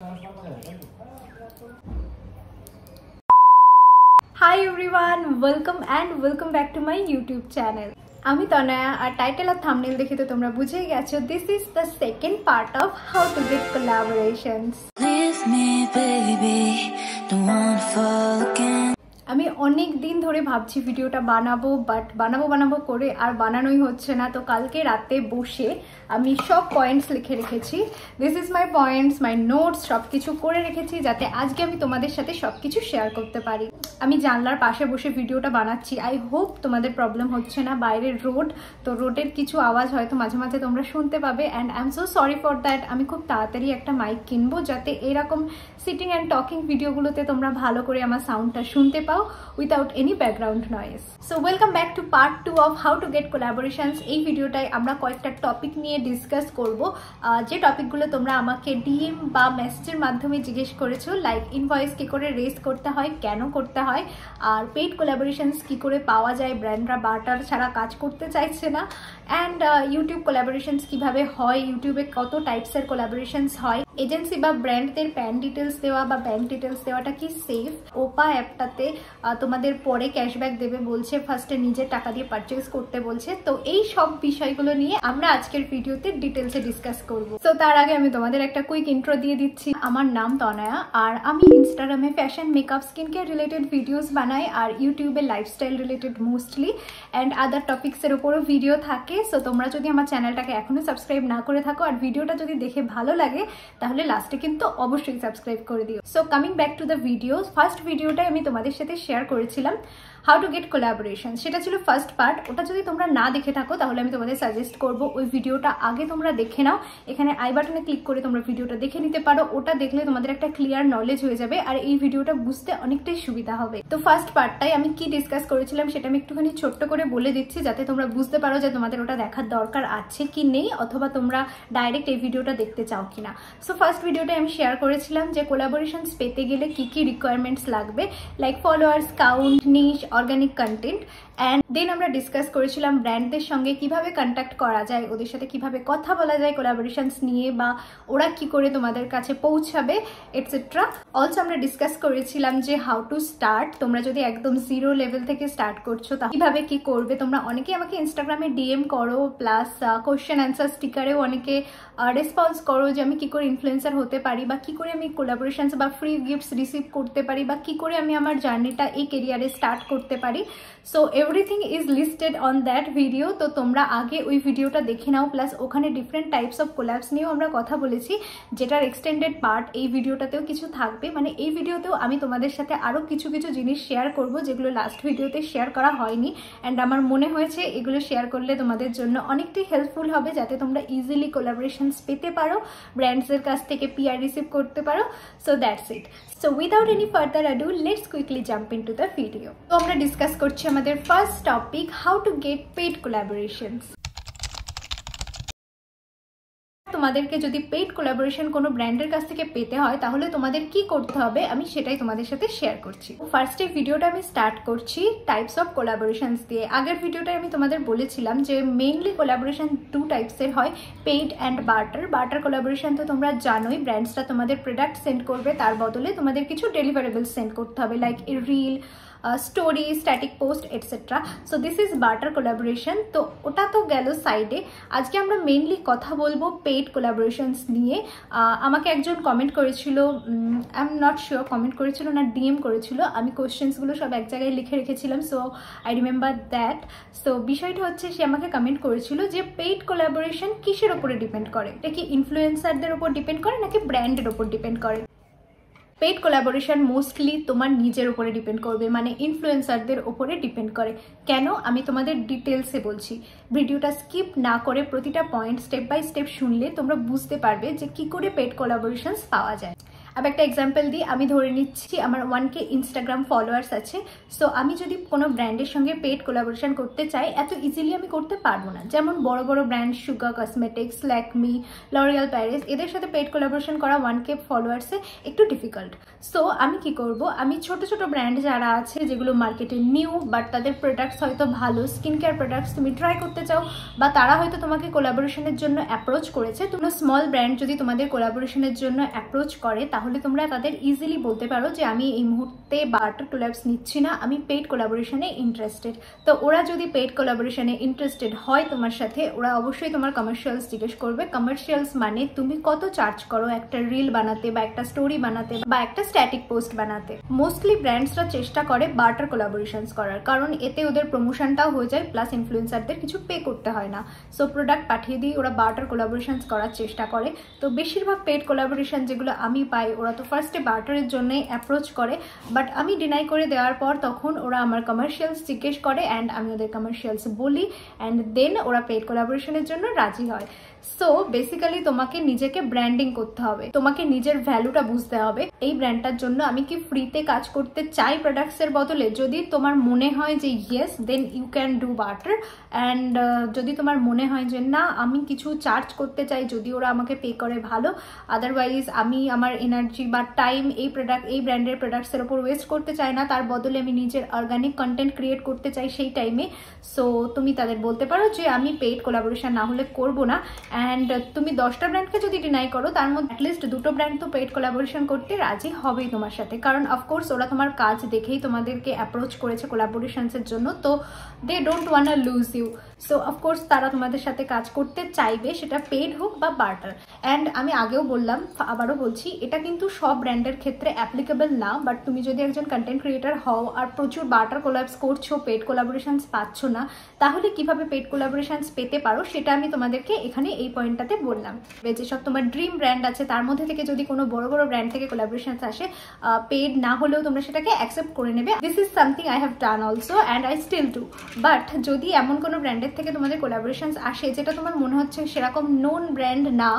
Hi everyone, welcome back to my YouTube channel. আমি তনয়া আর title আর thumbnail দেখে তো তোমরা বুঝেই গেছো this is the second part of how to get collaborations. Leave me baby, don't wanna fall again. আমি অনেক দিন ধরে ভাবছি ভিডিওটা বানাবো বাট বানাবো করে আর বানানোই হচ্ছে না। তো কালকে রাতে বসে আমি সব পয়েন্টস লিখে রেখেছি। This is my points, my notes, সব কিছু করে রেখেছি যাতে আজকে আমি তোমাদের সাথে সব কিছু শেয়ার করতে পারি। আমি জানলার পাশে বসে ভিডিওটা বানাচ্ছি। আই হোপ তোমাদের প্রবলেম হচ্ছে না। বাইরের রোড, তো রোডের কিছু আওয়াজ হয়তো মাঝে মাঝে তোমরা শুনতে পাবে and I am so sorry for that. আমি খুব তাড়াতাড়ি একটা মাইক কিনবো যাতে এরকম সিটিং অ্যান্ড টকিং ভিডিওগুলোতে তোমরা ভালো করে আমার সাউন্ডটা শুনতে পাও without any background noise. So welcome back to part 2 of how to get collaborations. এই ভিডিওটায় আমরা কয়েকটা টপিক নিয়ে ডিসকাস করব, যে টপিকগুলো তোমরা আমাকে ডিএম বা মেসেজের মাধ্যমে জিজ্ঞেস করেছো, লাইক ইনভয়েস কি করে রেজ করতে হয়, কেন করতে হয়, আর পেইড কোলাবোরেশনস কি করে পাওয়া যায়, ব্র্যান্ডরা বার্টার ছাড়া কাজ করতে চাইছে না, অ্যান্ড ইউটিউব কোলাবোরেশনস কিভাবে হয়, ইউটিউবে কত টাইপসের কোলাবোরেশনস হয়, এজেন্সি বা ব্র্যান্ডদের প্যান ডিটেলস দেওয়া বা ব্যাংক ডিটেলস দেওয়াটা কি সেফ, ওপা অ্যাপটাতে তোমাদের পরে ক্যাশব্যাক দেবে বলছে, ফার্স্টে নিজের টাকা দিয়ে পারচেজ করতে বলছে। তো এই সব বিষয়গুলো নিয়ে আমরা আজকের ভিডিওতে ডিটেলসে ডিসকাস করব। তো তার আগে আমি তোমাদের একটা কুইক ইন্ট্রো দিয়ে দিচ্ছি। আমার নাম তনয়া আর আমি ইনস্টাগ্রামে fashion, makeup, skin care related videos বানাই আর ইউটিউবে lifestyle related mostly and other টপিক্সের উপরও ভিডিও থাকে। সো তোমরা যদি আমার চ্যানেলটাকে এখনো সাবস্ক্রাইব না করে থাকো আর ভিডিওটা যদি দেখে ভালো লাগে তাহলে লাস্টে কিন্তু অবশ্যই সাবস্ক্রাইব করে দিও। So coming back to the video, first ভিডিওটাই আমি তোমাদের সাথে শেয়ার করেছিলাম হাউ টু গেট কোলাবোরেশন, সেটা ছিল ফার্স্ট পার্ট। ওটা যদি তোমরা না দেখে থাকো তাহলে আমি তোমাদের সাজেস্ট করবো ওই ভিডিওটা আগে তোমরা দেখে নাও। এখানে আই বাটনে ক্লিক করে তোমরা ভিডিওটা দেখে নিতে পারো। ওটা দেখলে তোমাদের একটা ক্লিয়ার নলেজ হয়ে যাবে আর এই ভিডিওটা বুঝতে অনেকটাই সুবিধা হবে। তো ফার্স্ট পার্টটাই আমি কি ডিসকাস করেছিলাম সেটা আমি একটুখানি ছোট্ট করে বলে দিচ্ছি যাতে তোমরা বুঝতে পারো যে তোমাদের ওটা দেখার দরকার আছে কি নেই, অথবা তোমরা ডাইরেক্ট এই ভিডিওটা দেখতে চাও কিনা। সো ফার্স্ট ভিডিওটা আমি শেয়ার করেছিলাম যে কোলাবোরেশনস পেতে গেলে কি কি রিকোয়ারমেন্টস লাগবে, like followers count, niche, organic content, and then আমরা ডিসকাস করেছিলাম ব্র্যান্ডদের সঙ্গে কিভাবে কন্ট্যাক্ট করা যায়, ওদের সাথে কিভাবে কথা বলা যায় কোলাবোরেশনস নিয়ে, বা ওরা কি করে তোমাদের কাছে পৌঁছাবে এটসেট্রা। অলসো আমরা ডিসকাস করেছিলাম যে হাউ টু স্টার্ট, তোমরা যদি একদম জিরো লেভেল থেকে স্টার্ট করছো তা কিভাবে কি করবে। তোমরা অনেকেই আমাকে ইনস্টাগ্রামে ডিএম করো, প্লাস কোয়েশ্চেন অ্যান্সার স্টিকারেও অনেকে রেসপন্স করো যে আমি কি করে ইনফ্লুয়েন্সার হতে পারি, বা কি করে আমি কোলাবোরেশনস বা ফ্রি গিফটস রিসিভ করতে পারি, বা কি করে আমি আমার জার্নিটা এই কেরিয়ারে স্টার্ট করতে পারি। So everything is listed on that video. তো তোমরা আগে ওই ভিডিওটা দেখে নাও, প্লাস ওখানে ডিফারেন্ট টাইপস অফ কোলাবস নিয়েও আমরা কথা বলেছি, যেটার এক্সটেন্ডেড পার্ট এই ভিডিওটাতেও কিছু থাকবে। মানে এই ভিডিওতেও আমি তোমাদের সাথে আরও কিছু জিনিস শেয়ার করব যেগুলো লাস্ট ভিডিওতে শেয়ার করা হয়নি, অ্যান্ড আমার মনে হয়েছে এগুলো শেয়ার করলে তোমাদের জন্য অনেকটাই হেল্পফুল হবে যাতে তোমরা ইজিলি কোলাবোরেশনস পেতে পারো, ব্র্যান্ডসের কাছ থেকে পিআর রিসিভ করতে পারো। So that's it. So without any further ado let's quickly jump into the video. তো আমরা ডিসকাস করছি আমাদের first topic, how to gate paid কোলাবোরেশনস। তোমাদেরকে যদি পেইড কোলাবোরেশন কোনো ব্র্যান্ডের কাছ থেকে পেতে হয় তাহলে তোমাদের কি করতে হবে আমি সেটাই তোমাদের সাথে শেয়ার করছি। ফার্স্টে ভিডিওটা আমি স্টার্ট করছি টাইপস অফ কোলাবোরেশনস দিয়ে। আগের ভিডিওটায় আমি তোমাদের বলেছিলাম যে মেইনলি কোলাবোরেশন টু টাইপসের হয়, paid and barter. Barter collaboration তো তোমরা জানোই, ব্র্যান্ডসটা তোমাদের প্রোডাক্ট সেন্ড করবে, তার বদলে তোমাদের কিছু ডেলিভারেবল সেন্ড করতে হবে, like a reel, story, static post etcetera. So this is barter collaboration. তো ওটা তো গেল সাইডে। আজকে আমরা মেইনলি কথা বলবো পেইড কোলাবোরেশনস নিয়ে। আমাকে একজন কমেন্ট করেছিল, I am not sure comment করেছিল না ডিএম করেছিল, আমি কোয়েশ্চেন্সগুলো সব এক জায়গায় লিখে রেখেছিলাম, so I remember that. So বিষয়টা হচ্ছে সে আমাকে কমেন্ট করেছিল যে পেইড কোলাবোরেশন কিসের ওপরে ডিপেন্ড করে, এটা কি ইনফ্লুয়েন্সারদের ওপর ডিপেন্ড করে নাকি ব্র্যান্ডের ওপর ডিপেন্ড করে। পেইড কোলাবোরেশন মোস্টলি তোমার নিজের উপরে ডিপেন্ড করবে, মানে ইনফ্লুয়েন্সারদের ওপরে ডিপেন্ড করে। কেন আমি তোমাদের ডিটেলসে বলছি, ভিডিওটা স্কিপ না করে প্রতিটা পয়েন্ট স্টেপ বাই স্টেপ শুনলে তোমরা বুঝতে পারবে যে কি করে পেইড কোলাবোরেশনস পাওয়া যায়। আমি একটা এক্সাম্পল দিই, আমি ধরে নিচ্ছি আমার 1K ইনস্টাগ্রাম ফলোয়ার্স আছে। সো আমি যদি কোনো ব্র্যান্ডের সঙ্গে পেড কোলাবোরেশন করতে চাই, এত ইজিলি আমি করতে পারবো না। যেমন বড় বড় ব্র্যান্ড সুগা কসমেটিক্স, ল্যাকমি, লরিয়াল প্যারিস, এদের সাথে পেড কোলাবোরেশন করা 1K ফলোয়ার্সে একটু ডিফিকাল্ট। সো আমি কি করব, আমি ছোট ছোট ব্র্যান্ড যারা আছে যেগুলো মার্কেটে নিউ বাট তাদের প্রোডাক্টস হয়তো ভালো, স্কিন কেয়ার প্রোডাক্টস তুমি ট্রাই করতে চাও বা তারা হয়তো তোমাকে কোলাবোরেশনের জন্য অ্যাপ্রোচ করেছে, তোমরা স্মল ব্র্যান্ড যদি তোমাদের কোলাবোরেশনের জন্য অ্যাপ্রোচ করে তাহলে তোমরা তাদের ইজিলি বলতে পারো যে আমি এই মুহূর্তে বার্টার কোলাবস নিচ্ছি না, আমি পেড কোলাবোরেশনে ইন্টারেস্টেড। তো ওরা যদি পেড কোলাবোরেশনে ইন্টারেস্টেড হয় তোমার সাথে, ওরা অবশ্যই তোমার কমার্শিয়ালস জিজ্ঞেস করবে। কমার্শিয়ালস মানে তুমি কত চার্জ করো একটা রিল বানাতে বা একটা স্টোরি বানাতে বা একটা স্ট্যাটিক পোস্ট বানাতে। মোস্টলি ব্র্যান্ডসরা চেষ্টা করে বার্টার কোলাবোরেশনস করার, কারণ এতে ওদের প্রমোশনটাও হয়ে যায়, প্লাস ইনফ্লুয়েন্সারদের কিছু পে করতে হয় না। সো প্রোডাক্ট পাঠিয়ে দিয়ে ওরা বার্টার কোলাবোরেশনস করার চেষ্টা করে। তো বেশিরভাগ পেড কোলাবোরেশন যেগুলো আমি পাই, ওরা তো ফার্স্টে বার্টারের জন্যই অ্যাপ্রোচ করে, বাট আমি ডিনাই করে দেওয়ার পর তখন ওরা আমার কমার্শিয়ালস জিজ্ঞেস করে অ্যান্ড আমি ওদের কমার্শিয়ালস বলি অ্যান্ড দেন ওরা পেড কোলাবোরেশনের জন্য রাজি হয়। সো বেসিক্যালি তোমাকে নিজেকে ব্র্যান্ডিং করতে হবে, তোমাকে নিজের ভ্যালুটা বুঝতে হবে। এই ব্র্যান্ডটার জন্য আমি কি ফ্রিতে কাজ করতে চাই প্রোডাক্টসের বদলে? যদি তোমার মনে হয় যে yes, then you can do barter. And যদি তোমার মনে হয় যে না, আমি কিছু চার্জ করতে চাই, যদি ওরা আমাকে পে করে ভালো, আদারওয়াইজ আমি আমার এনার্জি বা টাইম এই ব্র্যান্ডের প্রোডাক্টসের ওপর ওয়েস্ট করতে চাই না, তার বদলে আমি নিজের অর্গানিক কন্টেন্ট ক্রিয়েট করতে চাই সেই টাইমে। সো তুমি তাদের বলতে পারো যে আমি পেইড কোলাবোরেশন না হলে করবো না। অ্যান্ড তুমি 10টা ব্র্যান্ডকে যদি ডিনাই করো, তার মধ্যে অ্যাটলিস্ট 2টো ব্র্যান্ড তো পেইড কোলাবোরেশন করতে রাজি হবেই তোমার সাথে, কারণ অফকোর্স ওরা তোমার কাজ দেখেই তোমাদেরকে অ্যাপ্রোচ করেছে কোলাবোরেশনসের জন্য। তো they don't want lose you. So of course তারা তোমাদের সাথে কাজ করতে চাইবে, সেটা পেইড হোক বা বার্টার। অ্যান্ড আমি আগেও বললাম, আবারও বলছি, এটা কিন্তু সব ব্র্যান্ডের ক্ষেত্রে অ্যাপ্লিকেবল না, বাট তুমি যদি একজন কন্টেন্ট ক্রিয়েটার হও আর প্রচুর বার্টার কোলাবস করছো, পেড কোলাবোরেশনস পাচ্ছ না, তাহলে কিভাবে পেড কোলাবোরেশনস পেতে পারো সেটা আমি তোমাদেরকে এখানে এই পয়েন্টটাতে বললাম। যেসব তোমার ড্রিম ব্র্যান্ড আছে তার মধ্যে থেকে যদি কোনো বড় বড় ব্র্যান্ড থেকে কোলাবোরেশনস আসে, পেড না হলেও তোমরা সেটাকে অ্যাকসেপ্ট করে নেবে। This is something I have done also and I still do. But যদি এমন কোনো ব্র্যান্ডের থেকে তোমাদের কোলাবোরেশনস আসে যেটা তোমার মনে হচ্ছে সেরকম নোন ব্র্যান্ড না,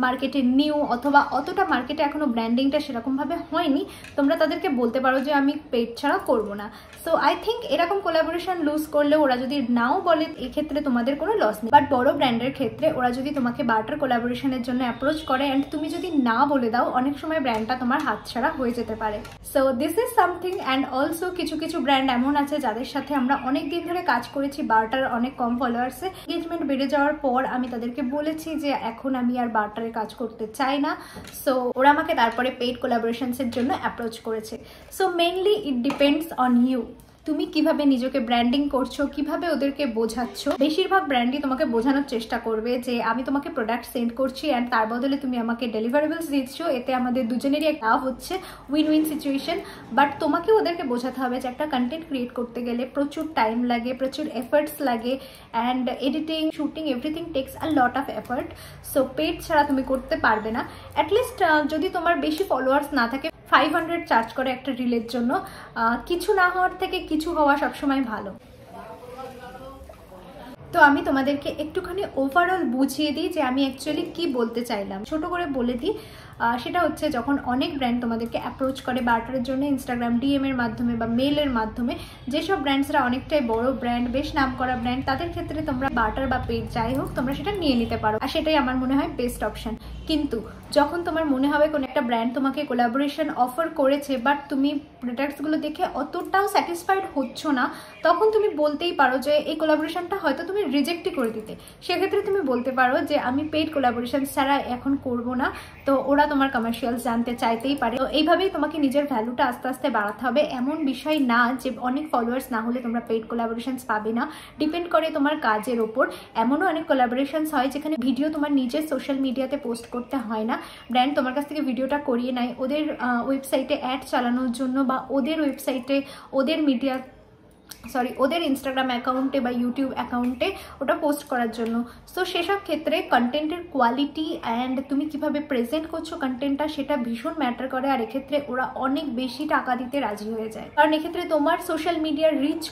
মার্কেটে নিউ, অথবা অতটা মার্কেটে এখনো ব্র্যান্ডিংটা সেরকমভাবে হয়নি, তোমরা তাদেরকে বলতে পারো যে আমি পেড ছাড়া করবো না। সো আই থিঙ্ক এরকম কোলাবোরেশন লুজ করলে ওরা যদি নাও বলে, এক্ষেত্রে তোমাদের কোনো লস নেই। বাট বড় ব্র্যান্ডের ক্ষেত্রে ওরা যদি তোমাকে বার্টার কোলাবোরেশনের জন্য অ্যাপ্রোচ করে অ্যান্ড তুমি যদি না বলে দাও, অনেক সময় ব্র্যান্ডটা তোমার হাতছাড়া হয়ে যেতে পারে। So this is something. And also কিছু কিছু ব্র্যান্ড এমন আছে যাদের সাথে আমরা অনেক দিন ধরে কাজ করেছি, বার্টার অনেক কম ফলোয়ার্সে, এঙ্গেজমেন্ট বেড়ে যাওয়ার পর আমি তাদেরকে বলেছি যে এখন আমি আর বার্টারে কাজ করতে চাই না। সো ওরা আমাকে তারপরে পেইড কোলাবোরেশনসের জন্য অ্যাপ্রোচ করেছে। So mainly it depends on you, তুমি কিভাবে নিজেকে ব্র্যান্ডিং করছো, কিভাবে ওদেরকে বোঝাচ্ছ। বেশিরভাগ ব্র্যান্ডই তোমাকে বোঝানোর চেষ্টা করবে যে আমি তোমাকে প্রোডাক্ট সেন্ড করছি অ্যান্ড তার বদলে তুমি আমাকে ডেলিভারেবলস দিচ্ছ, এতে আমাদের দুজনেরই একটা লাভ হচ্ছে, উইন উইন সিচুয়েশন। বাট তোমাকে ওদেরকে বোঝাতে হবে যে একটা কন্টেন্ট ক্রিয়েট করতে গেলে প্রচুর টাইম লাগে, প্রচুর এফার্টস লাগে, and editing, shooting, everything takes a lot of effort. So paid ছাড়া তুমি করতে পারবে না। অ্যাটলিস্ট যদি তোমার বেশি ফলোয়ার্স না থাকে, 500 চার্জ করে একটা রিলের জন্য, কিছু না হওয়ার থেকে কিছু হওয়া সবসময় ভালো। তো আমি তোমাদেরকে একটুখানি ওভারঅল বুঝিয়ে দিই যে আমি অ্যাকচুয়ালি কি বলতে চাইলাম, ছোট করে বলে দিই। সেটা হচ্ছে যখন অনেক ব্র্যান্ড তোমাদেরকে অ্যাপ্রোচ করে বার্টারের জন্য ইনস্টাগ্রাম ডিএম এর মাধ্যমে বা মেলের মাধ্যমে, যেসব ব্র্যান্ডসরা অনেকটাই বড় ব্র্যান্ড, বেশ নাম করা ব্র্যান্ড, তাদের ক্ষেত্রে তোমরা বার্টার বা পেড যাই হোক তোমরা সেটা নিয়ে নিতে পারো, আর সেটাই আমার মনে হয় বেস্ট অপশন। কিন্তু যখন তোমার মনে হবে কোনো একটা ব্র্যান্ড তোমাকে কোলাবোরেশন অফার করেছে বাট তুমি প্রোডাক্টসগুলো দেখে অতটাও স্যাটিসফাইড হচ্ছ না, তখন তুমি বলতেই পারো যে এই কোলাবোরেশনটা হয়তো তুমি রিজেক্টই করে দিতে। সেক্ষেত্রে তুমি বলতে পারো যে আমি পেইড কোলাবোরেশন ছাড়া এখন করব না। তো ওরা তোমার কমার্শিয়ালস জানতে চাইতেই পারে। তো এইভাবেই তোমাকে নিজের ভ্যালুটা আস্তে আস্তে বাড়াতে হবে। এমন বিষয় না যে অনেক ফলোয়ার্স না হলে তোমরা পেইড কোলাবোরেশনস পাবে না, ডিপেন্ড করে তোমার কাজের ওপর। এমনও অনেক কোলাবোরেশনস হয় যেখানে ভিডিও তোমার নিজের সোশ্যাল মিডিয়াতে পোস্ট করতে হয় না, ব্র্যান্ড তোমার কাছ থেকে ভিডিওটা করিয়ে নেয় ওদের ওয়েবসাইটে অ্যাড চালানোর জন্য বা ওদের ওয়েবসাইটে ওদের মিডিয়া ওদের ইনস্টাগ্রাম অ্যাকাউন্টে বা ইউটিউব অ্যাকাউন্টে ওটা পোস্ট করার জন্য। সো সেসব ক্ষেত্রে কন্টেন্টের কোয়ালিটি অ্যান্ড তুমি কিভাবে প্রেজেন্ট করছো কন্টেন্টটা, সেটা ভীষণ ম্যাটার করে। আর এক্ষেত্রে ওরা অনেক বেশি টাকা দিতে রাজি হয়ে যায়, কারণ এক্ষেত্রে তোমার সোশ্যাল মিডিয়ার রিচ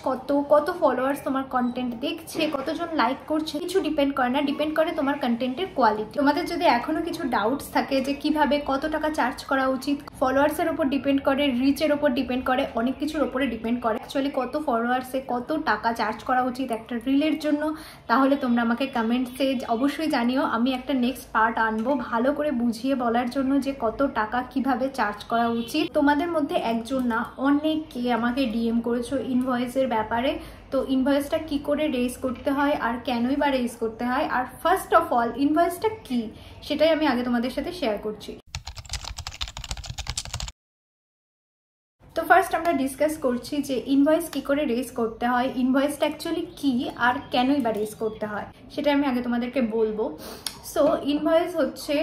কত ফলোয়ার্স তোমার কন্টেন্ট দেখছে, কতজন লাইক করছে, কিছু ডিপেন্ড করে না, ডিপেন্ড করে তোমার কন্টেন্টের কোয়ালিটি। তোমাদের যদি এখনো কিছু ডাউটস থাকে যে কিভাবে কত টাকা চার্জ করা উচিত, ফলোয়ার্সের ওপর ডিপেন্ড করে, রিচের ওপর ডিপেন্ড করে, অনেক কিছুর ওপরে ডিপেন্ড করে অ্যাকচুয়ালি কত ফলোয়ার্সে কত টাকা চার্জ করা উচিত একটা রিলের জন্য, তাহলে তোমরা আমাকে কমেন্টসে অবশ্যই জানিও। আমি একটা নেক্সট পার্ট আনবো ভালো করে বুঝিয়ে বলার জন্য যে কত টাকা কিভাবে চার্জ করা উচিত। তোমাদের মধ্যে একজন না অনেকে আমাকে ডিএম করেছো ইনভয়েসের ব্যাপারে। তো ইনভয়েসটা কি করে রেজ করতে হয় আর কেনই বা রেজ করতে হয়, আর ফার্স্ট অফ অল ইনভয়েসটা কি সেটাই আমি আগে তোমাদের সাথে শেয়ার করছি। তো ফার্স্ট আমরা ডিসকাস করছি যে ইনভয়েস কি করে রেজ করতে হয়, ইনভয়েসটা অ্যাকচুয়ালি কি আর কেনই বা রেজ করতে হয় সেটা আমি আগে তোমাদেরকে বলবো। সো ইনভয়েস হচ্ছে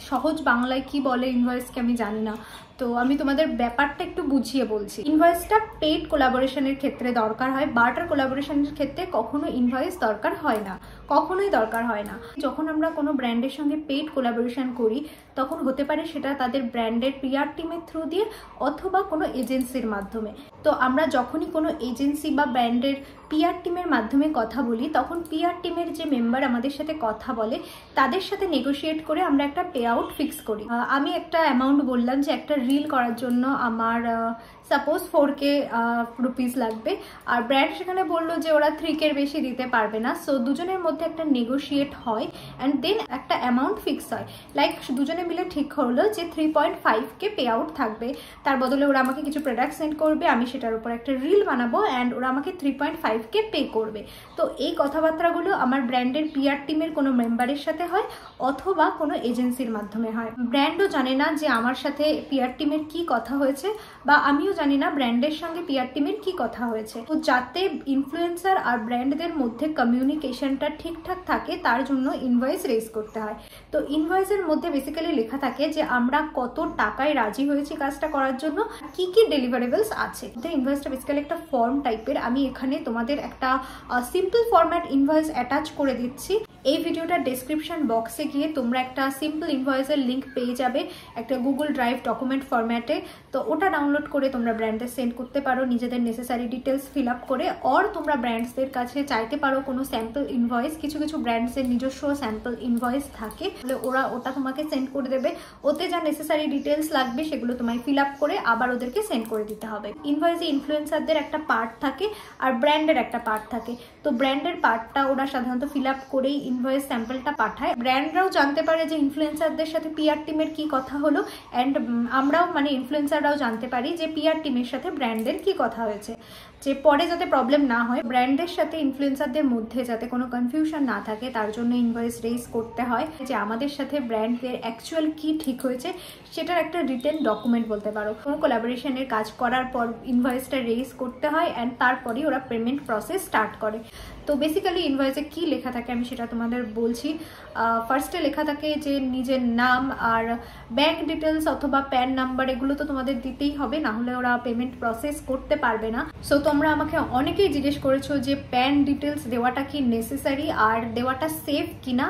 সহজ বাংলায় কি বলে ইনভয়েসকে আমি জানি না, তো আমি তোমাদের ব্যাপারটা একটু বুঝিয়ে বলছি। ইনভয়েসটা পেইড কোলাবোরেশনের ক্ষেত্রে দরকার হয়, বার্টার কোলাবোরেশনের ক্ষেত্রে কখনো ইনভয়েস দরকার হয় না, কখনোই দরকার হয় না। যখন আমরা কোনো ব্র্যান্ডের সঙ্গে পেইড কোলাবোরেশন করি তখন হতে পারে সেটা তাদের ব্র্যান্ডের পিআর টিমের থ্রু দিয়ে অথবা কোনো এজেন্সির মাধ্যমে। তো আমরা যখনই কোনো এজেন্সি বা ব্র্যান্ডের পিআর টিমের মাধ্যমে কথা বলি তখন পিআর টিমের যে মেম্বার আমাদের সাথে কথা বলে তাদের সাথে নেগোশিয়েট করে আমরা একটা পে আউট ফিক্স করি। আমি একটা অ্যামাউন্ট বললাম যে একটা রিল করার জন্য আমার সাপোজ 4K রুপিস লাগবে, আর ব্র্যান্ড সেখানে বললো যে ওরা 3K বেশি দিতে পারবে না। সো দুজনের মধ্যে একটা নেগোশিয়েট হয় অ্যান্ড দেন একটা অ্যামাউন্ট ফিক্স হয়। লাইক দুজনে মিলে ঠিক হলো যে 3.5K পে আউট থাকবে, তার বদলে ওরা আমাকে কিছু প্রোডাক্ট সেন্ড করবে, আমি সেটার উপর একটা রিল বানাবো অ্যান্ড ওরা আমাকে 3.5K পে করবে। তো এই কথাবার্তাগুলো আমার ব্র্যান্ডের পিআর টিমের কোনো মেম্বারের সাথে হয় অথবা কোনো এজেন্সির মাধ্যমে হয়। ব্র্যান্ডও জানে না যে আমার সাথে পিআর টিমের কি কথা হয়েছে, বা আমিও জানি না ব্র্যান্ডের সঙ্গে পিআর টিমের কি কথা হয়েছে। তো যাতে ইনফ্লুয়েন্সার আর ব্র্যান্ডদের মধ্যে কমিউনিকেশনটা ঠিকঠাক থাকে তার জন্য ইনভয়েস রেজ করতে হয়। তো ইনভয়েসের মধ্যে বেসিক্যালি লেখা থাকে যে আমরা কত টাকায় রাজি হয়েছি কাজটা করার জন্য, কি কি ডেলিভারেবলস আছে। তো ইনভয়েসটা বেসিক্যালি একটা ফর্ম টাইপের, আমি এখানে তোমাদের একটা সিম্পল ফরম্যাট ইনভয়েস অ্যাটাচ করে দিচ্ছি। এই ভিডিওটার ডেসক্রিপশন বক্সে গিয়ে তোমরা একটা সিম্পল ইনভয়েসের লিঙ্ক পেয়ে যাবে একটা গুগল ড্রাইভ ডকুমেন্ট ফরম্যাটে। তো ওটা ডাউনলোড করে তোমরা ব্র্যান্ডে সেন্ড করতে পারো নিজেদের নেসেসারি ডিটেলস ফিল আপ করে, অর তোমরা ব্র্যান্ডসদের কাছে চাইতে পারো কোনো স্যাম্পল ইনভয়েস। কিছু কিছু ব্র্যান্ডসের নিজস্ব স্যাম্পল ইনভয়েস থাকে, ওরা ওটা তোমাকে সেন্ড করে দেবে। ওতে যা নেসেসারি ডিটেলস লাগবে সেগুলো তোমায় ফিল আপ করে আবার ওদেরকে সেন্ড করে দিতে হবে। ইনভয়েসে ইনফ্লুয়েন্সারদের একটা পার্ট থাকে আর ব্র্যান্ডের একটা পার্ট থাকে। তো ব্র্যান্ডের পার্টটা ওরা সাধারণত ফিল আপ করেই ইনভয়েস স্যাম্পলটা পাঠায়। ব্র্যান্ডরাও জানতে পারে যে ইনফ্লুয়েন্সারদের সাথে পিআর টিমের কি কথা হলো, অ্যান্ড আমরাও মানে ইনফ্লুয়েন্সাররাও জানতে পারি যে পিআর টিমের সাথে ব্র্যান্ডের কি কথা হয়েছে, যে পরে যাতে প্রবলেম না হয়, ব্র্যান্ডের সাথে ইনফ্লুয়েন্সারদের মধ্যে যাতে কোনো কনফিউশন না থাকে তার জন্য ইনভয়েস রেজ করতে হয়। যে আমাদের সাথে ব্র্যান্ডের অ্যাকচুয়াল কি ঠিক হয়েছে সেটার একটা রিটেন ডকুমেন্ট বলতে পারো। কোনো কোলাবোরেশনের কাজ করার পর ইনভয়েসটা রেজ করতে হয় অ্যান্ড তারপরেই ওরা পেমেন্ট প্রসেস স্টার্ট করে। তো বেসিক্যালি ইনভয়েসে কি লেখা থাকে আমি সেটা তোমাদের বলছি। ফার্স্টে লেখা থাকে যে নিজের নাম আর ব্যাংক ডিটেলস অথবা প্যান নাম্বার, এগুলো তো তোমাদের দিতেই হবে, না হলে ওরা পেমেন্ট প্রসেস করতে পারবে না। সো তোমরা আমাকে অনেকেই জিজ্ঞেস করেছো যে প্যান ডিটেলস দেওয়াটা কি নেসেসারি আর দেওয়াটা সেফ কিনা।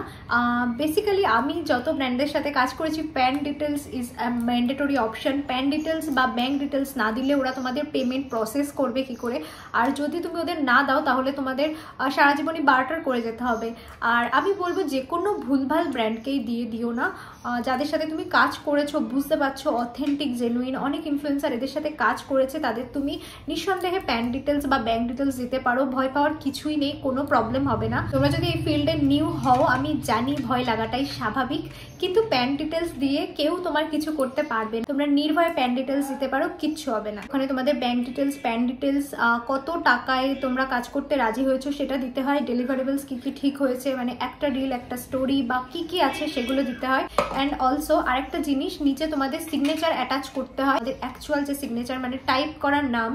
বেসিক্যালি আমি যত ব্র্যান্ডের সাথে কাজ করেছি pan details is a mandatory option. Pan details বা ব্যাংক ডিটেলস না দিলে ওরা তোমাদের পেমেন্ট প্রসেস করবে কি করে, আর যদি তুমি ওদের না দাও তাহলে তোমাদের সারা জীবনই বার্টার করে যেতে হবে। আর আমি বলবো যে কোনো ভুলভাল ব্র্যান্ডকেই দিয়ে দিও না। যাদের সাথে তুমি কাজ করেছো বুঝতে পারছো অথেন্টিক জেনুইন, অনেক ইনফ্লুয়েন্সার এদের সাথে কাজ করেছে, তাদের তুমি নিঃসন্দেহে প্যান ডিটেলস বা ব্যাংক ডিটেলস দিতে পারো। ভয় পাওয়ার কিছুই নেই, কোনো প্রবলেম হবে না। তোমরা যদি এই ফিল্ডে নিউ হও আমি জানি ভয় লাগাটাই স্বাভাবিক, কিন্তু প্যান ডিটেলস দিয়ে কেউ তোমার কিছু করতে পারবে না। তোমরা নির্ভয়ে প্যান ডিটেলস দিতে পারো, কিচ্ছু হবে না। ওখানে তোমাদের ব্যাংক ডিটেলস, প্যান ডিটেলস, কত টাকায় তোমরা কাজ করতে রাজি হয়েছো সেটা দিতে হয়, ডেলিভারেবলস কি কি ঠিক হয়েছে মানে একটা রিল একটা স্টোরি বা কি কি আছে সেগুলো দিতে হয়। অ্যান্ড অলসো আরেকটা জিনিস, নিচে তোমাদের সিগনেচার অ্যাটাচ করতে হয়। তোমাদের অ্যাকচুয়াল যে সিগনেচার মানে টাইপ করার নাম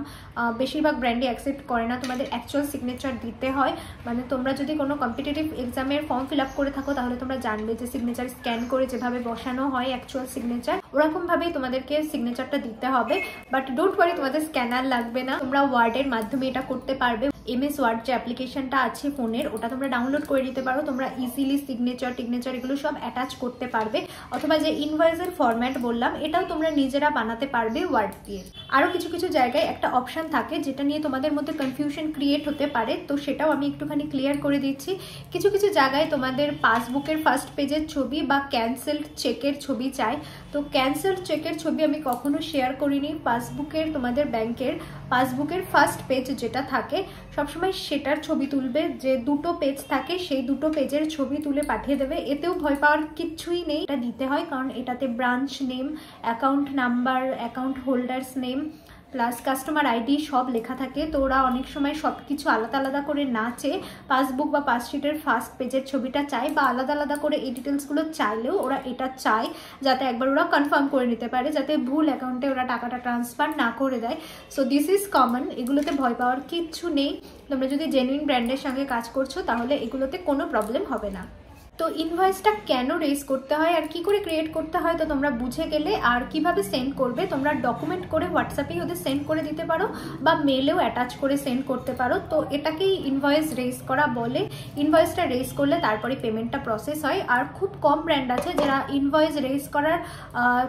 বেশিরভাগ ব্র্যান্ডে অ্যাকসেপ্ট করে না, তোমাদের অ্যাকচুয়াল সিগনেচার দিতে হয়। মানে তোমরা যদি কোনো কম্পিটিটিভ এক্সামের ফর্ম ফিল আপ করে থাকো তাহলে তোমরা জানবে যে সিগনেচার স্ক্যান করে যেভাবে বসানো হয় অ্যাকচুয়াল সিগনেচার, ওরকমভাবেই তোমাদেরকে সিগনেচারটা দিতে হবে। বাট ডোন্ট ওয়ারি, তোমাদের স্ক্যানার লাগবে না, তোমরা ওয়ার্ডের মাধ্যমে এটা করতে পারবে। MS ওয়ার্ড যে অ্যাপ্লিকেশনটা আছে ফোনের, ওটা তোমরা ডাউনলোড করে নিতে পারো। তোমরা ইজিলি সিগনেচার এগুলো সব অ্যাটাচ করতে পারবে। অথবা যে ইনভয়েসের ফরম্যাট বললাম, এটাও তোমরা নিজেরা বানাতে পারবে ওয়ার্ড দিয়ে। আরও কিছু কিছু জায়গায় একটা অপশান থাকে যেটা নিয়ে তোমাদের মধ্যে কনফিউশন ক্রিয়েট হতে পারে, তো সেটাও আমি একটুখানি ক্লিয়ার করে দিচ্ছি। কিছু কিছু জায়গায় তোমাদের পাসবুকের ফার্স্ট পেজের ছবি বা ক্যান্সেলড চেকের ছবি চাই। তো ক্যান্সেলড চেকের ছবি আমি কখনো শেয়ার করিনি। পাসবুকের, তোমাদের ব্যাংকের পাসবুকের ফার্স্ট পেজ যেটা থাকে সবসময় সেটার ছবি তুলবে। যে দুটো পেজ থাকে সেই দুটো পেজের ছবি তুলে পাঠিয়ে দেবে। এতেও ভয় পাওয়ার কিচ্ছুই নেই, এটা দিতে হয় কারণ এটাতে branch name, account number, account holders name plus customer ID সব লেখা থাকে। তো ওরা অনেক সময় সব কিছু আলাদা আলাদা করে না চেয়ে পাসবুক বা পাসশিটের ফার্স্ট পেজের ছবিটা চায়, বা আলাদা আলাদা করে এই ডিটেলসগুলো চাইলেও ওরা এটা চায় যাতে একবার ওরা কনফার্ম করে নিতে পারে, যাতে ভুল অ্যাকাউন্টে ওরা টাকাটা ট্রান্সফার না করে দেয়। সো দিস ইজ কমন, এগুলোতে ভয় পাওয়ার কিচ্ছু নেই। তোমরা যদি জেনুইন ব্র্যান্ডের সঙ্গে কাজ করছো তাহলে এগুলোতে কোনো প্রবলেম হবে না। তো ইনভয়েসটা কেন রেজ করতে হয় আর কি করে ক্রিয়েট করতে হয় তো তোমরা বুঝে গেলে। আর কিভাবে সেন্ড করবে, তোমরা ডকুমেন্ট করে হোয়াটসঅ্যাপেই ওদের সেন্ড করে দিতে পারো বা মেলেও অ্যাটাচ করে সেন্ড করতে পারো। তো এটাকেই ইনভয়েস রেজ করা বলে। ইনভয়েসটা রেজ করলে তারপরে পেমেন্টটা প্রসেস হয়। আর খুব কম ব্র্যান্ড আছে যারা ইনভয়েস রেজ করার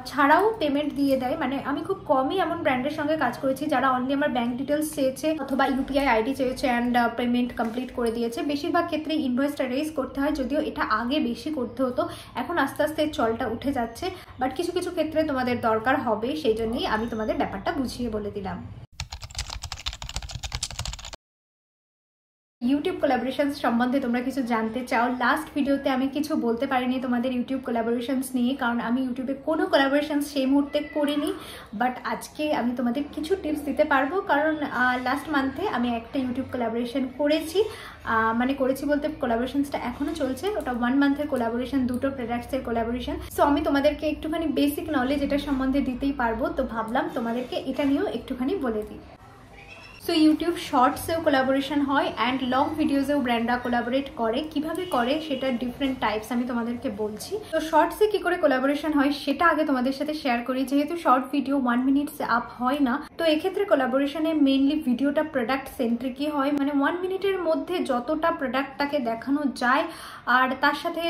ছাড়াও পেমেন্ট দিয়ে দেয়। মানে আমি খুব কমই এমন ব্র্যান্ডের সঙ্গে কাজ করেছি যারা অনলি আমার ব্যাঙ্ক ডিটেলস চেয়েছে অথবা UPI আইডি চেয়েছে অ্যান্ড পেমেন্ট কমপ্লিট করে দিয়েছে। বেশিরভাগ ক্ষেত্রে ইনভয়েসটা রেজ করতে হয়, যদিও এটা আগে বেশি করতে হতো, এখন আস্তে আস্তে চলটা উঠে যাচ্ছে। বাট কিছু কিছু ক্ষেত্রে তোমাদের দরকার হবে, সেই জন্যই আমি তোমাদের ব্যাপারটা বুঝিয়ে বলে দিলাম। ইউটিউব কোলাবোরেশনস সম্বন্ধে তোমরা কিছু জানতে চাও। লাস্ট ভিডিওতে আমি কিছু বলতে পারিনি তোমাদের ইউটিউব কোলাবোরেশনস নিয়ে, কারণ আমি ইউটিউবে কোনো কোলাবোরেশনস সেই মুহূর্তে করিনি। বাট আজকে আমি তোমাদের কিছু টিপস দিতে পারবো, কারণ লাস্ট মান্থে আমি একটা ইউটিউব কোলাবোরেশন করেছি। মানে করেছি বলতে কোলাবোরেশনসটা এখনও চলছে, ওটা 1 মান্থের কোলাবোরেশন, দুটো প্রোডাক্টসের কোলাবোরেশন। সো আমি তোমাদেরকে একটুখানি বেসিক নলেজ এটা সম্বন্ধে দিতেই পারবো, তো ভাবলাম তোমাদেরকে এটা নিয়েও একটুখানি বলে দিই। সো ইউটিউব শর্টসেও কোলাবোরেশন হয় অ্যান্ড লং ভিডিওসেও ব্র্যান্ডরা কোলাবোরেট করে। কিভাবে করে সেটা ডিফারেন্ট টাইপস আমি তোমাদেরকে বলছি। তো শর্টসে কি করে কোলাবোরেশন হয় সেটা আগে তোমাদের সাথে শেয়ার করি। যেহেতু শর্ট ভিডিও 1 মিনিটস আপ হয় না, তো এক্ষেত্রে কোলাবোরেশনে মেইনলি ভিডিওটা প্রোডাক্ট সেন্ট্রিকই হয়। মানে 1 মিনিটের মধ্যে যতটা প্রোডাক্টটাকে দেখানো যায়, আর তার সাথে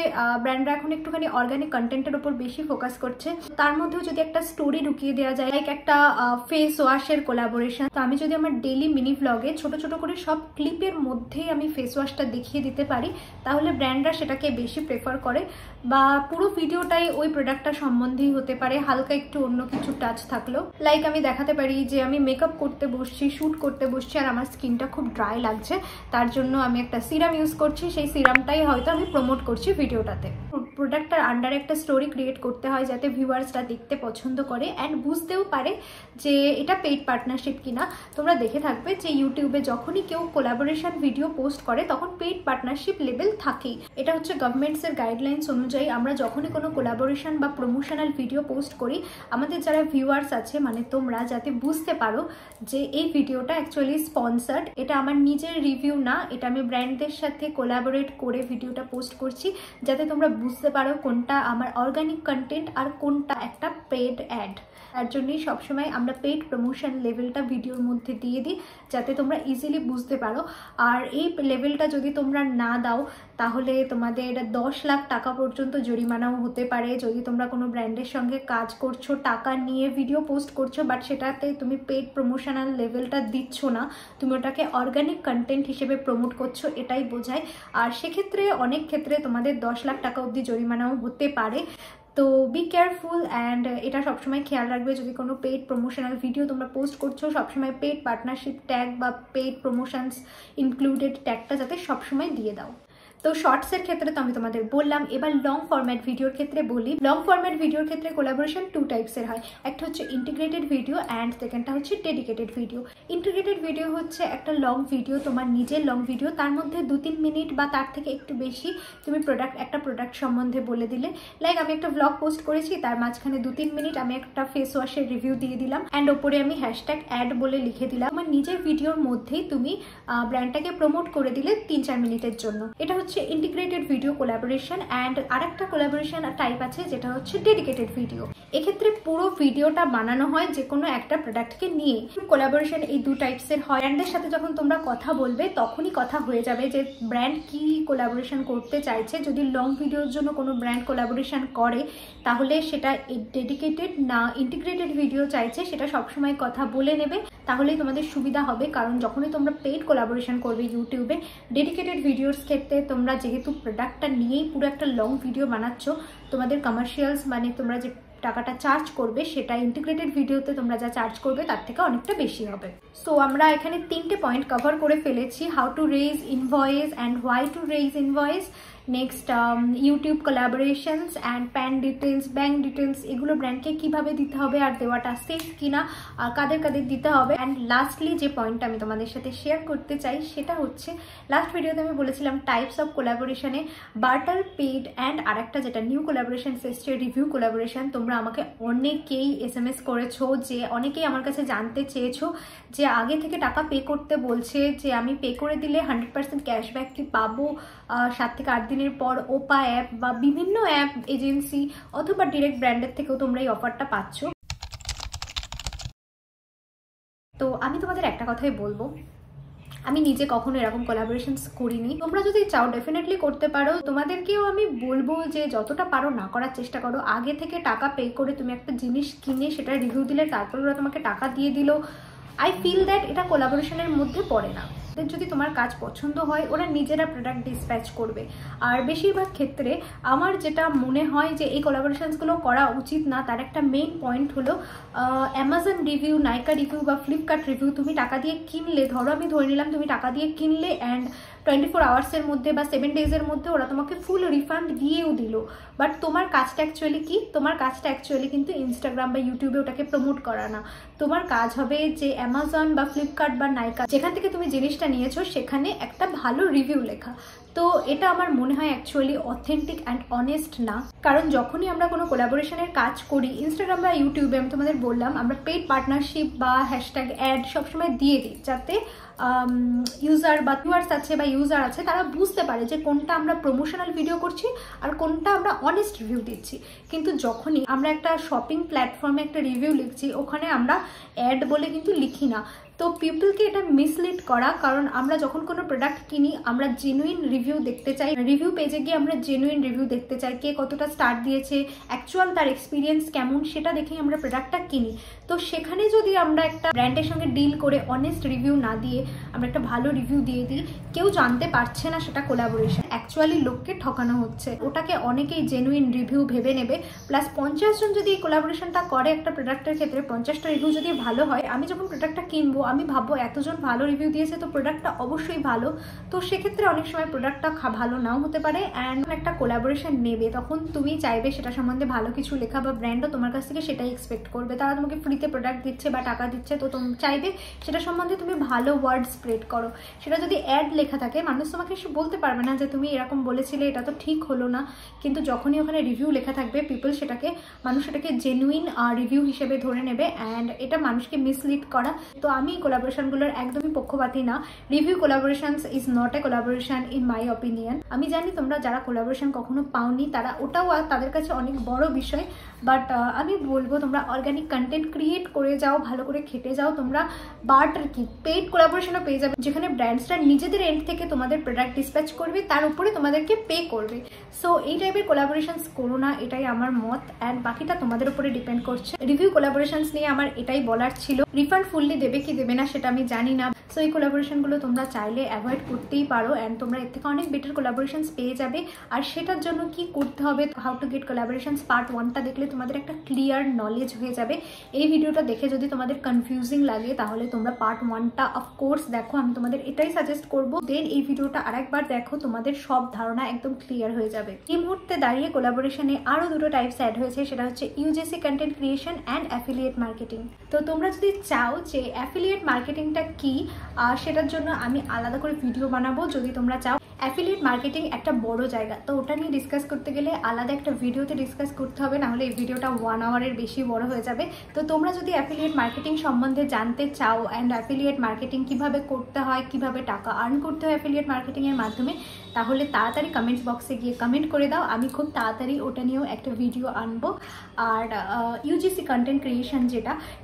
ব্র্যান্ডরা এখন একটুখানি অর্গানিক কন্টেন্টের উপর বেশি ফোকাস করছে। তার মধ্যেও যদি একটা স্টোরি ঢুকিয়ে দেওয়া যায়, লাইক একটা ফেস ওয়াশের কোলাবোরেশন, তো আমি যদি আমার ডেইলি মিনি ব্লগে ছোট ছোট করে সব ক্লিপের মধ্যেই আমি ফেস ওয়াশটা দেখিয়ে দিতে পারি, তাহলে ব্র্যান্ডরা সেটাকে বেশি প্রেফার করে। বা পুরো ভিডিওটাই ওই প্রোডাক্টটা সম্বন্ধেই হতে পারে, হালকা একটু অন্য কিছু টাচ থাকলো। লাইক আমি দেখাতে পারি যে আমি মেকআপ করতে বসছি, শ্যুট করতে বসছি, আর আমার স্কিনটা খুব ড্রাই লাগছে, তার জন্য আমি একটা সিরাম ইউজ করছি, সেই সিরামটাই হয়তো আমি প্রমোট করছি ভিডিওটাতে। প্রোডাক্টটার আন্ডারে একটা স্টোরি ক্রিয়েট করতে হয় যাতে ভিউয়ার্সরা দেখতে পছন্দ করে অ্যান্ড বুঝতেও পারে যে এটা পেইড পার্টনারশিপ কিনা। তোমরা দেখে থাকবে যে ইউটিউবে যখনই কেউ কোলাবোরেশন ভিডিও পোস্ট করে তখন পেইড পার্টনারশিপ লেভেল থাকেই। এটা হচ্ছে গভর্নমেন্টসের গাইডলাইন্স অনুযায়ী আমরা যখনই কোনো কোলাবোরেশন বা প্রমোশনাল ভিডিও পোস্ট করি, আমাদের যারা ভিউয়ার্স আছে মানে তোমরা, যাতে বুঝতে পারো যে এই ভিডিওটা অ্যাকচুয়ালি স্পন্সার্ড, এটা আমার নিজের রিভিউ না, এটা আমি ব্র্যান্ডদের সাথে কোলাবোরেট করে ভিডিওটা পোস্ট করছি, যাতে তোমরা বুঝতে পারো কোনটা আমার অর্গানিক কন্টেন্ট আর কোনটা একটা পেড অ্যাড। তার জন্যই সবসময় আমরা পেইড প্রমোশন লেভেলটা ভিডিওর মধ্যে দিয়ে দিই, যাতে তোমরা ইজিলি বুঝতে পারো। আর এই লেভেলটা যদি তোমরা না দাও তাহলে তোমাদের 10 লাখ টাকা পর্যন্ত জরিমানাও হতে পারে। যদি তোমরা কোনো ব্র্যান্ডের সঙ্গে কাজ করছো, টাকা নিয়ে ভিডিও পোস্ট করছো, বাট সেটাতে তুমি পেইড প্রমোশনাল লেভেলটা দিচ্ছ না, তুমি ওটাকে অর্গানিক কন্টেন্ট হিসেবে প্রমোট করছো, এটাই বোঝায়। আর সেক্ষেত্রে অনেক ক্ষেত্রে তোমাদের 10 লাখ টাকা অবধি জরিমানাও হতে পারে। তো বি কেয়ারফুল অ্যান্ড এটা সবসময় খেয়াল রাখবে, যদি কোনো পেইড প্রমোশনাল ভিডিও তোমরা পোস্ট করছো সবসময় পেইড পার্টনারশিপ ট্যাগ বা পেইড প্রমোশনস ইনক্লুডেড ট্যাগটা যাতে সবসময় দিয়ে দাও। তো শর্টসের ক্ষেত্রে তো আমি তোমাদের বললাম। এবার লং ফরম্যাট ভিডিওর ক্ষেত্রে বলি। লং ফরম্যাট ভিডিওর ক্ষেত্রে কোলাবোরেশন 2 টাইপসের হয়। একটা হচ্ছে ইন্টিগ্রেটেড ভিডিও অ্যান্ড সেকেন্ডটা হচ্ছে ডেডিকেটেড ভিডিও। ইন্টিগ্রেটেড ভিডিও হচ্ছে একটা লং ভিডিও, তোমার নিজের লং ভিডিও, তার মধ্যে 2-3 মিনিট বা তার থেকে একটু বেশি তুমি একটা প্রোডাক্ট সম্বন্ধে বলে দিলে। লাইক আমি একটা ব্লগ পোস্ট করেছি, তার মাঝখানে 2-3 মিনিট আমি একটা ফেস ওয়াশের রিভিউ দিয়ে দিলাম অ্যান্ড ওপরে আমি হ্যাশট্যাগ অ্যাড বলে লিখে দিলাম। আমার নিজের ভিডিওর মধ্যেই তুমি ব্র্যান্ডটাকে প্রমোট করে দিলে 3-4 মিনিটের জন্য। এটা হচ্ছে হচ্ছে ইন্টিগ্রেটেড ভিডিও কোলাবোরেশন, অ্যান্ড আরেকটা কোলাবোরেশন টাইপ আছে যেটা হচ্ছে ডেডিকেটেড ভিডিও। এক্ষেত্রে পুরো ভিডিওটা বানানো হয় যে কোনো একটা প্রোডাক্টকে নিয়ে। কোলাবোরেশন এই দু টাইপসের হয়। ব্র্যান্ডের সাথে যখন তোমরা কথা বলবে তখনই কথা হয়ে যাবে যে ব্র্যান্ড কি কোলাবোরেশন করতে চাইছে। যদি লং ভিডিওর জন্য কোনো ব্র্যান্ড কোলাবোরেশন করে তাহলে সেটা ডেডিকেটেড না ইন্টিগ্রেটেড ভিডিও চাইছে সেটা সবসময় কথা বলে নেবে, তাহলেই তোমাদের সুবিধা হবে। কারণ যখনই তোমরা পেইড কোলাবোরেশন করবে ইউটিউবে, ডেডিকেটেড ভিডিওর ক্ষেত্রে তোমরা যেহেতু প্রোডাক্টটা নিয়েই পুরো একটা লং ভিডিও বানাচ্ছ, তোমাদের কমার্শিয়ালস মানে তোমরা যে টাকাটা চার্জ করবে সেটা ইন্টিগ্রেটেড ভিডিওতে তোমরা যা চার্জ করবে তার থেকে অনেকটা বেশি হবে। সো আমরা এখানে 3টে পয়েন্ট কভার করে ফেলেছি: how to raise invoice and why to raise invoice, next YouTube collaborations and PAN details, bank details, এগুলো ব্র্যান্ডকে কীভাবে দিতে হবে আর দেওয়াটা সেফ কিনা, কাদের কাদের দিতে হবে। অ্যান্ড লাস্টলি যে পয়েন্টটা আমি তোমাদের সাথে শেয়ার করতে চাই সেটা হচ্ছে, লাস্ট ভিডিওতে আমি বলেছিলাম টাইপস অফ কোলাবোরেশনে বার্টার, পেইড অ্যান্ড আরেকটা যেটা নিউ কোলাবোরেশন এসছে রিভিউ কোলাবোরেশন। তোমরা আমাকে অনেকেই SMS করেছো, যে অনেকেই আমার কাছে জানতে চেয়েছো যে আগে থেকে টাকা পে করতে বলছে, যে আমি পে করে দিলে 100% ক্যাশব্যাক কি পাবো 7 থেকে 8 দিনের পর। ওপা অ্যাপ বা বিভিন্ন অ্যাপ এজেন্সি অথবা ডিরেক্ট ব্র্যান্ডের থেকেও তোমরা এই অফারটা পাচ্ছ। তো আমি তোমাদের একটা কথাই বলবো, আমি নিজে কখনো এরকম কোলাবোরেশনস করিনি। তোমরা যদি চাও ডেফিনেটলি করতে পারো। তোমাদেরকেও আমি বলবো যে যতটা পারো না করার চেষ্টা করো। আগে থেকে টাকা পে করে তুমি একটা জিনিস কিনে সেটা রিভিউ দিলে তারপর ওরা তোমাকে টাকা দিয়ে দিল, আই ফিল দ্যাট এটা কোলাবোরেশনের মধ্যে পড়ে না। যদি তোমার কাজ পছন্দ হয় ওরা নিজেরা প্রোডাক্ট ডিসপ্যাচ করবে। আর বেশিরভাগ ক্ষেত্রে আমার যেটা মনে হয় যে এই কোলাবোরেশনসগুলো করা উচিত না, তার একটা মেইন পয়েন্ট হলো অ্যামাজন রিভিউ, নাইকা রিভিউ বা ফ্লিপকার্ট রিভিউ তুমি টাকা দিয়ে কিনলে, ধরো আমি ধরে নিলাম তুমি টাকা দিয়ে কিনলে অ্যান্ড 24 আওয়ার্সের মধ্যে বা 7 ডেজের মধ্যে ওরা তোমাকে ফুল রিফান্ড দিয়েও দিল, বাট তোমার কাজটা অ্যাকচুয়ালি কি? তোমার কাজটা অ্যাকচুয়ালি কিন্তু ইনস্টাগ্রাম বা ইউটিউবে ওটাকে প্রমোট করা না। তোমার কাজ হবে যে অ্যামাজন বা ফ্লিপকার্ট বা নাইকা যেখান থেকে তুমি জিনিসটা নিয়েছো সেখানে একটা ভালো রিভিউ লেখা। তো এটা আমার মনে হয় অ্যাকচুয়ালি অথেন্টিক অ্যান্ড অনেস্ট না। কারণ যখনই আমরা কোনো কোলাবোরেশনের কাজ করি ইনস্টাগ্রাম বা ইউটিউবে, আমি তোমাদের বললাম আমরা পেইড পার্টনারশিপ বা হ্যাশট্যাগ অ্যাড সবসময় দিয়ে দিই, যাতে ইউজার বা ভিউয়ার্স আছে বা ইউজার আছে তারা বুঝতে পারে যে কোনটা আমরা প্রমোশনাল ভিডিও করছি আর কোনটা আমরা অনেস্ট রিভিউ দিচ্ছি। কিন্তু যখনই আমরা একটা শপিং প্ল্যাটফর্মে একটা রিভিউ লিখছি ওখানে আমরা অ্যাড বলে কিন্তু লিখি না। তো পিপলকে এটা মিসলিড করা, কারণ আমরা যখন কোনো প্রোডাক্ট কিনি আমরা জেনুইন রিভিউ দেখতে চাই। রিভিউ পেজে গিয়ে আমরা জেনুইন রিভিউ দেখতে চাই, কে কতটা স্টার দিয়েছে, অ্যাকচুয়াল তার এক্সপিরিয়েন্স কেমন সেটা দেখেই আমরা প্রোডাক্টটা কিনি। তো সেখানে যদি আমরা একটা ব্র্যান্ডের সঙ্গে ডিল করে অনেস্ট রিভিউ না দিয়ে আমরা একটা ভালো রিভিউ দিয়ে দিই, কেউ জানতে পারছে না সেটা কোলাবোরেশন, অ্যাকচুয়ালি লোককে ঠকানো হচ্ছে। ওটাকে অনেকেই জেনুইন রিভিউ ভেবে নেবে। প্লাস 50 জন যদি এই কোলাবোরেশনটা করে একটা প্রোডাক্টের ক্ষেত্রে, 50টা রিভিউ যদি ভালো হয়, আমি যখন প্রোডাক্টটা কিনবো আমি ভাববো এতজন ভালো রিভিউ দিয়েছে তো প্রোডাক্টটা অবশ্যই ভালো। তো সেক্ষেত্রে অনেক সময় প্রোডাক্টটা ভালো নাও হতে পারে। অ্যান্ড একটা কোলাবোরেশন নেবে তখন তুমি চাইবে সেটা সম্বন্ধে ভালো কিছু লেখা, বা ব্র্যান্ডও তোমার কাছ থেকে সেটাই এক্সপেক্ট করবে। তারা তোমাকে ফ্রিতে প্রোডাক্ট দিচ্ছে বা টাকা দিচ্ছে, তো তুমি চাইবে সেটা সম্বন্ধে তুমি ভালো ওয়ার্ড স্প্রেড করো। সেটা যদি অ্যাড লেখা থাকে মানুষ তোমাকে এসে বলতে পারবে না যে তুমি এরকম বলেছিলে, এটা তো ঠিক হলো না। কিন্তু যখনই ওখানে রিভিউ লেখা থাকবে মানুষ সেটাকে জেনুইন রিভিউ হিসেবে ধরে নেবে, অ্যান্ড এটা মানুষকে মিসলিড করা। তো আমি কোলাবোরেশনগুলোর একদমই পক্ষপাতী না। Review কোলাবোরেশনস is not a collaboration in my opinion. আমি জানি তোমরা যারা কোলাবোরেশন কখনো পাওনি তারা ওটাও তাদের কাছে অনেক বড় বিষয়, বাট আমি বলবো তোমরা অর্গানিক কন্টেন্ট ক্রিয়েট করে যাও, ভালো করে খেটে যাও। তোমরা বার্টার কি পেইড কোলাবোরেশনও পেয়ে যাবে, যেখানে ব্র্যান্ডসরা নিজেদের এন্ড থেকে তোমাদের প্রোডাক্ট ডিসপ্যাচ করবে, তার উপরে তোমাদেরকে পে করবে। সো এই টাইপের কোলাবোরেশনস করো না, এটাই আমার মত। অ্যান্ড বাকিটা তোমাদের উপরে ডিপেন্ড করছে। রিভিউ কোলাবোরেশনস নিয়ে আমার এটাই বলার ছিল। রিফান্ড ফুললি দেবে কি দেবে না সেটা আমি জানি না। সো এই কোলাবোরেশনগুলো তোমরা চাইলে অ্যাভয়েড করতেই পারো, অ্যান্ড তোমরা এর থেকে অনেক বেটার কোলাবোরেশনস পেয়ে যাবে। আর সেটার জন্য কি করতে হবে, how to get collaborations part 1টা দেখলে তোমাদের একটা ক্লিয়ার নলেজ হয়ে যাবে। এই ভিডিওটা দেখে যদি তোমাদের কনফিউজিং লাগে তাহলে তোমরা পার্ট 1টা অফকোর্স দেখো, আমি তোমাদের এটাই সাজেস্ট করবো। দেন এই ভিডিওটা আরেকবার দেখো, তোমাদের সব ধারণা একদম ক্লিয়ার হয়ে যাবে। এই মুহূর্তে দাঁড়িয়ে কোলাবোরেশনে আরও দুটো টাইপস অ্যাড হয়েছে, সেটা হচ্ছে UGC content creation and affiliate marketing. তো তোমরা যদি চাও যে অ্যাফিলিয়েট মার্কেটিংটা কি, সেটার জন্য আমি আলাদা করে ভিডিও বানাবো। যদি তোমরা চাও অ্যাফিলিয়েট মার্কেটিং একটা বড় জায়গা, তো ওটা নিয়ে ডিসকাস করতে গেলে আলাদা একটা ভিডিওতে ডিসকাস করতে হবে, নাহলে এই ভিডিওটা 1 আওয়ারের বেশি বড় হয়ে যাবে। তো তোমরা যদি অ্যাফিলিয়েট মার্কেটিং সম্বন্ধে জানতে চাও অ্যান্ড অ্যাফিলিয়েট মার্কেটিং কিভাবে করতে হয়, কিভাবে টাকা আর্ন করতে হয় অ্যাফিলিয়েট মার্কেটিংয়ের মাধ্যমে, তাহলে তাড়াতাড়ি কমেন্ট বক্সে গিয়ে কমেন্ট করে দাও। আমি খুব তাড়াতাড়ি ওটা নিয়েও একটা ভিডিও আনবো। আর ইউজিসি কন্টেন্ট ক্রিয়েশন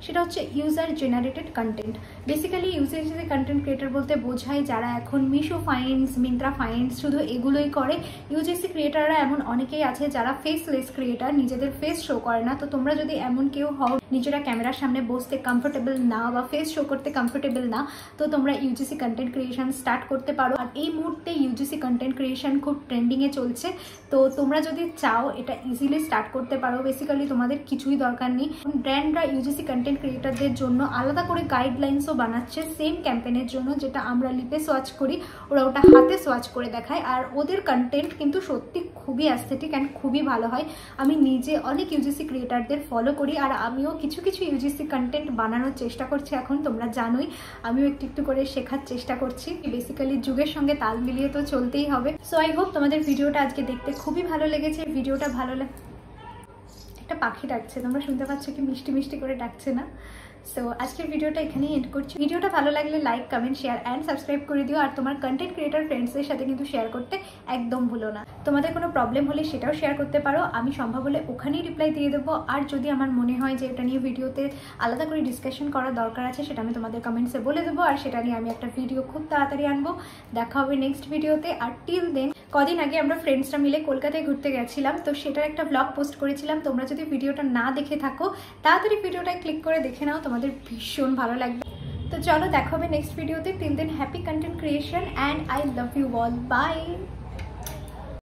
সেটা হচ্ছে user generated content. Basically UGC content creator বলতে বোঝায় যারা এখন মিশো ফাইন্স, মিন্ত্রা ফাইন্স শুধু এগুলোই করে। ইউজিসি ক্রিয়েটাররা এমন অনেকেই আছে যারা ফেসলেস ক্রিয়েটার, নিজেদের ফেস শো করে না। তো তোমরা যদি এমন কেউ হও নিজেরা ক্যামেরার সামনে বসতে কমফোর্টেবল না বা ফেস শো করতে কমফোর্টেবল না, তো তোমরা ইউজিসি কন্টেন্ট ক্রিয়েশন স্টার্ট করতে পারো। আর এই মুহূর্তে ইউজিসি কন্টেন্ট ক্রিয়েশন খুব ট্রেন্ডিংয়ে চলছে। তো তোমরা যদি চাও এটা ইজিলি স্টার্ট করতে পারো। বেসিক্যালি তোমাদের কিছুই দরকার নেই। ব্র্যান্ডরা ইউজিসি কন্টেন্ট ক্রিয়েটারদের জন্য আলাদা করে গাইডলাইন্সও বানাচ্ছে সেম ক্যাম্পেনের জন্য, যেটা আমরা লিপে সোয়াচ করি, ওরা ওটা হাতে সোয়াচ করে দেখায়। আর ওদের কন্টেন্ট কিন্তু সত্যি খুবই অ্যাস্থেটিক অ্যান্ড খুবই ভালো হয়। আমি নিজে অনেক ইউজিসি ক্রিয়েটারদের ফলো করি আর আমিও কিছু কিছু ইউজিসি কন্টেন্ট বানানোর চেষ্টা করছি। এখন তোমরা জানোই আমিও একটু একটু করে শেখার চেষ্টা করছি। বেসিক্যালি যুগের সঙ্গে তাল মিলিয়ে তো চলতেই হবে। সো আই হোপ তোমাদের ভিডিওটা আজকে দেখতে খুবই ভালো লেগেছে। ভিডিওটা ভালো একটা পাখি ডাকছে, তোমরা শুনতে পাচ্ছ কি মিষ্টি মিষ্টি করে ডাকছে না? সো আজকের ভিডিওটা এখানেই এন্ড করছি। ভিডিওটা ভালো লাগলে like, comment, share and subscribe করে দিও। আর তোমার কন্টেন্ট ক্রিয়েটার ফ্রেন্ডসদের সাথে কিন্তু শেয়ার করতে একদম ভুলো না। তোমাদের কোনো প্রবলেম হলে সেটাও শেয়ার করতে পারো, আমি সম্ভব হলে ওখানেই রিপ্লাই দিয়ে দেবো। আর যদি আমার মনে হয় যে এটা নিয়ে ভিডিওতে আলাদা করে ডিসকাশন করার দরকার আছে, সেটা আমি তোমাদের কমেন্টসে বলে দেবো। আর সেটা নিয়ে আমি একটা ভিডিও খুব তাড়াতাড়ি আনবো। দেখা হবে নেক্সট ভিডিওতে। আর টিল দেন, কদিন আগে আমরা ফ্রেন্ডসরা মিলে কলকাতায় ঘুরতে গেছিলাম, তো সেটার একটা ব্লগ পোস্ট করেছিলাম। তোমরা যদি ভিডিওটা না দেখে থাকো তাড়াতাড়ি ভিডিওটায় ক্লিক করে দেখে নাও, তোমাদের ভীষণ ভালো লাগবে। তো চলো দেখা হবে নেক্সট ভিডিওতে। Till then happy content creation and I love you all. By.